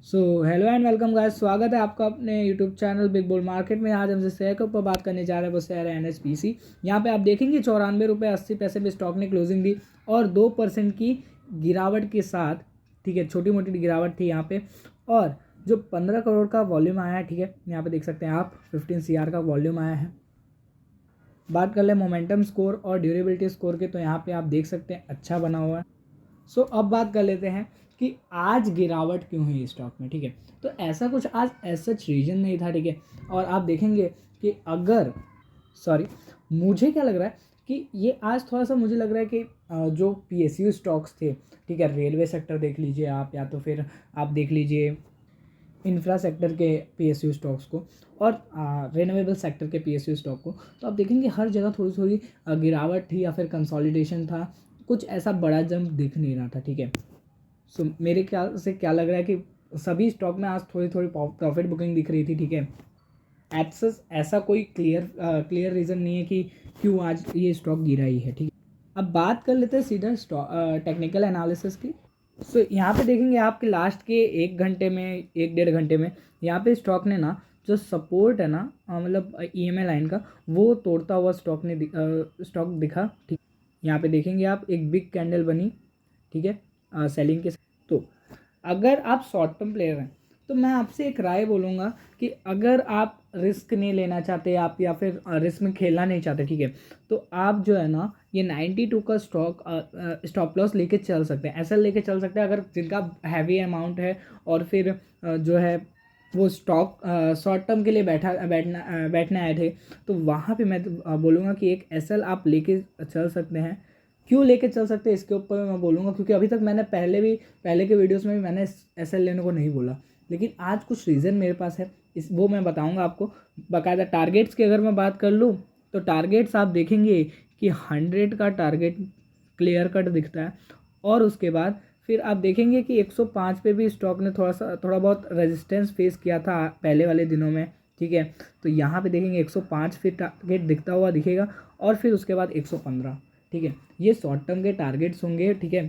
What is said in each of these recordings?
So hello and welcome guys, स्वागत है आपका अपने YouTube channel big bull market में। आज हम जिस शेयर के ऊपर बात करने जा रहे हैं वो शेयर है NHPC। यहाँ पे आप देखेंगे 94 रुपये 80 पैसे पे स्टॉक ने क्लोजिंग दी और 2% की गिरावट के साथ, ठीक है, छोटी मोटी गिरावट थी यहाँ पे। और जो 15 करोड़ का वॉल्यूम आया है, ठीक है, यहाँ पे देख सकते हैं आप 15 CR का वॉल्यूम आया है। बात कर ले मोमेंटम स्कोर और ड्यूरेबिलिटी स्कोर के, तो यहाँ पे आप देख सकते हैं अच्छा बना हुआ है। सो अब बात कर लेते हैं कि आज गिरावट क्यों हुई स्टॉक में, ठीक है। तो ऐसा कुछ आज ऐसा रीजन नहीं था, ठीक है। और आप देखेंगे कि अगर मुझे क्या लग रहा है कि ये आज थोड़ा सा मुझे लग रहा है कि जो PSU स्टॉक्स थे, ठीक है, रेलवे सेक्टर देख लीजिए आप, या तो फिर आप देख लीजिए इंफ्रा सेक्टर के PSU स्टॉक्स को और रिन्यूएबल सेक्टर के PSU स्टॉक को, तो आप देखेंगे हर जगह थोड़ी थोड़ी गिरावट थी या फिर कंसोलिडेशन था। कुछ ऐसा बड़ा जंप दिख नहीं रहा था, ठीक है। सो मेरे ख्याल से क्या लग रहा है कि सभी स्टॉक में आज थोड़ी थोड़ी प्रॉफिट बुकिंग दिख रही थी, ठीक है। ऐसा कोई क्लियर रीज़न नहीं है कि क्यों आज ये स्टॉक गिरा ही है, ठीक है। अब बात कर लेते हैं सीधा टेक्निकल एनालिसिस की। सो यहाँ पे देखेंगे आपके लास्ट के 1 घंटे में, 1 डेढ़ घंटे में यहाँ पे स्टॉक ने ना जो सपोर्ट है ना, मतलब EMA लाइन का, वो तोड़ता हुआ स्टॉक दिखा, ठीक। यहाँ पे देखेंगे आप एक बिग कैंडल बनी, ठीक है, सेलिंग के। तो अगर आप शॉर्ट टर्म प्लेयर हैं तो मैं आपसे एक राय बोलूँगा कि अगर आप रिस्क नहीं लेना चाहते आप, या फिर रिस्क में खेलना नहीं चाहते, ठीक है, तो आप जो है ना ये 92 का स्टॉप लॉस लेके चल सकते हैं, ऐसा लेके चल सकते हैं अगर जिनका हैवी अमाउंट है और फिर जो है वो स्टॉक शॉर्ट टर्म के लिए बैठने आए थे, तो वहाँ पे मैं बोलूँगा कि एक SL आप लेके चल सकते हैं। क्यों लेके चल सकते हैं इसके ऊपर मैं बोलूँगा, क्योंकि अभी तक मैंने पहले के वीडियोस में भी मैंने SL लेने को नहीं बोला, लेकिन आज कुछ रीज़न मेरे पास है, वो मैं बताऊँगा आपको बाकायदा। टारगेट्स की अगर मैं बात कर लूँ तो टारगेट्स आप देखेंगे कि 100 का टारगेट क्लियर कट दिखता है, और उसके बाद फिर आप देखेंगे कि 105 पे भी स्टॉक ने थोड़ा बहुत रेजिस्टेंस फेस किया था पहले वाले दिनों में, ठीक है। तो यहाँ पे देखेंगे 105 फिर टारगेट दिखता हुआ दिखेगा, और फिर उसके बाद 115, ठीक है। ये शॉर्ट टर्म के टारगेट्स होंगे, ठीक है।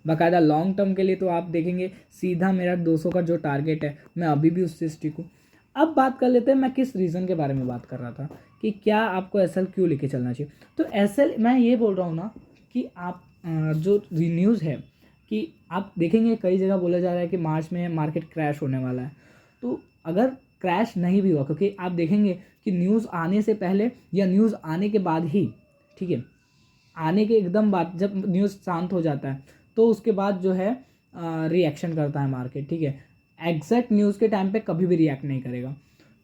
बाकायदा लॉन्ग टर्म के लिए तो आप देखेंगे सीधा मेरा 200 का जो टारगेट है मैं अभी भी उससे स्टिक हूँ। अब बात कर लेते हैं मैं किस रीज़न के बारे में बात कर रहा था कि क्या आपको SL क्यों लेके चलना चाहिए। तो SL मैं ये बोल रहा हूँ ना कि आप जो न्यूज़ है कि आप देखेंगे कई जगह बोला जा रहा है कि मार्च में मार्केट क्रैश होने वाला है। तो अगर क्रैश नहीं भी हुआ, क्योंकि आप देखेंगे कि न्यूज़ आने से पहले या न्यूज़ आने के बाद ही, ठीक है, आने के एकदम बाद जब न्यूज़ शांत हो जाता है तो उसके बाद जो है रिएक्शन करता है मार्केट, ठीक है। एग्जैक्ट न्यूज़ के टाइम पे कभी भी रिएक्ट नहीं करेगा।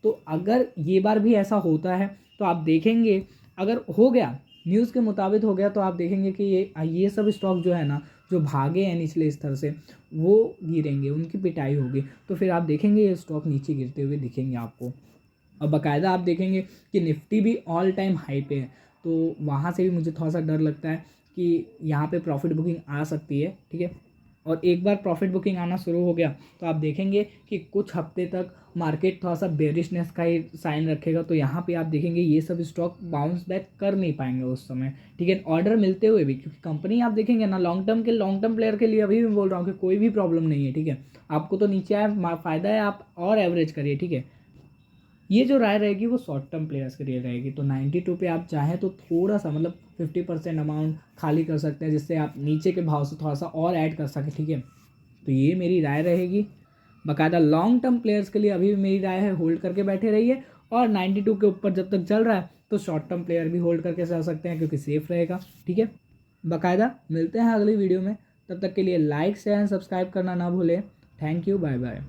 तो अगर ये बार भी ऐसा होता है तो आप देखेंगे, अगर हो गया न्यूज़ के मुताबिक हो गया, तो आप देखेंगे कि ये सब स्टॉक जो है ना, जो भागे हैं निचले स्तर से, वो गिरेंगे, उनकी पिटाई होगी। तो फिर आप देखेंगे ये स्टॉक नीचे गिरते हुए दिखेंगे आपको। और बाकायदा आप देखेंगे कि निफ्टी भी ऑल टाइम हाई पे है, तो वहाँ से भी मुझे थोड़ा सा डर लगता है कि यहाँ पे प्रॉफिट बुकिंग आ सकती है, ठीक है। और एक बार प्रॉफिट बुकिंग आना शुरू हो गया तो आप देखेंगे कि कुछ हफ्ते तक मार्केट थोड़ा सा बेरिशनेस का ही साइन रखेगा, तो यहाँ पे आप देखेंगे ये सब स्टॉक बाउंस बैक कर नहीं पाएंगे उस समय, ठीक है, ऑर्डर मिलते हुए भी। क्योंकि कंपनी आप देखेंगे ना, लॉन्ग टर्म प्लेयर के लिए अभी भी बोल रहा हूँ कि कोई भी प्रॉब्लम नहीं है, ठीक है। आपको तो नीचे आए फ़ायदा है, आप और एवरेज करिए, ठीक है। ये जो राय रहेगी वो शॉर्ट टर्म प्लेयर्स के लिए रहेगी। तो 92 पे आप चाहें तो थोड़ा सा, मतलब 50% अमाउंट खाली कर सकते हैं, जिससे आप नीचे के भाव से थोड़ा सा और ऐड कर सकें, ठीक है। तो ये मेरी राय रहेगी। बाकायदा लॉन्ग टर्म प्लेयर्स के लिए अभी भी मेरी राय है होल्ड करके बैठे रहिए, और 92 के ऊपर जब तक चल रहा है तो शॉर्ट टर्म प्लेयर भी होल्ड करके चल सकते हैं, क्योंकि सेफ रहेगा, ठीक है। बाकायदा मिलते हैं अगली वीडियो में, तब तक के लिए लाइक शेयर एंड सब्सक्राइब करना ना भूलें। Thank you, bye bye.